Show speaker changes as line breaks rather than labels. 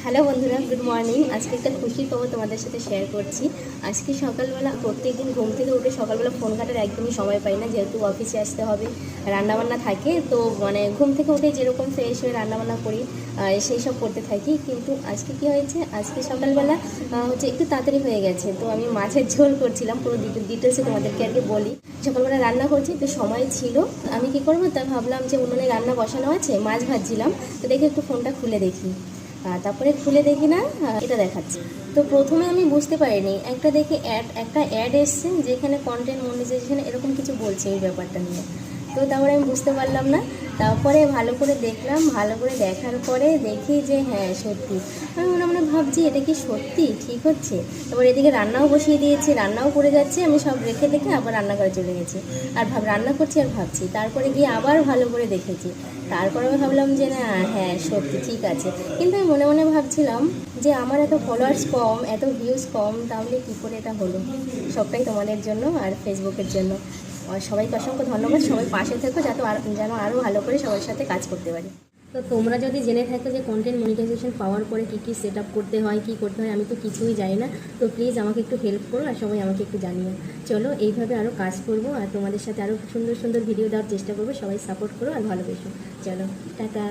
Hello বন্ধুরা, good morning. আজকে একটা খুশি খবর তোমাদের সাথে শেয়ার করছি। আজকে সকালবেলা প্রত্যেকদিন ঘুম থেকে উঠে সকালবেলা ফোন ঘাটার একদমই সময় পাই না, যেহেতু অফিসে আসতে হবে, রান্নাবান্না থাকে। তো ঘুম থেকে উঠে যেরকম ফ্রেশ হয়ে রান্নাবান্না করি সেই সব করতে থাকি। কিন্তু আজকে কি হয়েছে, আজকে সকালবেলা একটু তাড়াতাড়ি হয়ে গেছে। তো আমি মাছের ঝোল করছিলাম, পুরো ডিটেলসে তোমাদেরকে আর কি বলি। সকালবেলা রান্না করছি, তো সময় ছিল, আমি কি করবো, তা ভাবলাম যে উনুনে রান্না বসানো আছে, মাছ ভাজছিলাম, তো দেখে একটু ফোনটা খুলে দেখি। তারপরে খুলে দেখি না, এটা দেখাচ্ছে। তো প্রথমে আমি বুঝতে পারিনি, একটা অ্যাড এসছে যেখানে কন্টেন্ট মনিটাইজেশন এরকম কিছু বলছে এই ব্যাপারটা নিয়ে। তো তারপরে আমি বুঝতে পারলাম না। তারপরে ভালো করে দেখলাম, ভালো করে দেখার পরে দেখি যে হ্যাঁ সত্যি। আমি মনে মনে ভাবছি এটা কি সত্যি ঠিক হচ্ছে। তারপর এদিকে রান্নাও বসিয়ে দিয়েছি, রান্নাও করে যাচ্ছে, আমি সব রেখে দেখে আবার রান্নাঘরে চলে গেছি। আর রান্না করছি আর ভাবছি। তারপরে গিয়ে আবার ভালো করে দেখেছি। তারপরে আমি ভাবলাম যে না, হ্যাঁ সত্যি ঠিক আছে। কিন্তু আমি মনে মনে ভাবছিলাম যে আমার এত ফলোয়ার্স কম, এত ভিউজ কম, তাহলে কী করে এটা হলো। সবটাই তোমাদের জন্য আর ফেসবুকের জন্য। আর সবাইকে অসংখ্য ধন্যবাদ। সবাই পাশে থেকো, যেন আরও ভালো করে সবার সাথে কাজ করতে পারি। তো তোমরা যদি জেনে থাকো যে কন্টেন্ট মনিটাইজেশন পাওয়ার পরে কী কী সেট আপ করতে হয়, কী করতে হয়, আমি তো কিছুই জানি না। তো প্লিজ আমাকে একটু হেল্প করো আর সবাই আমাকে একটু জানিও। চলো এইভাবে আরও কাজ করবো আর তোমাদের সাথে আরও সুন্দর সুন্দর ভিডিও দেওয়ার চেষ্টা করবো। সবাই সাপোর্ট করো আর ভালোবেসো। চলো টাটা।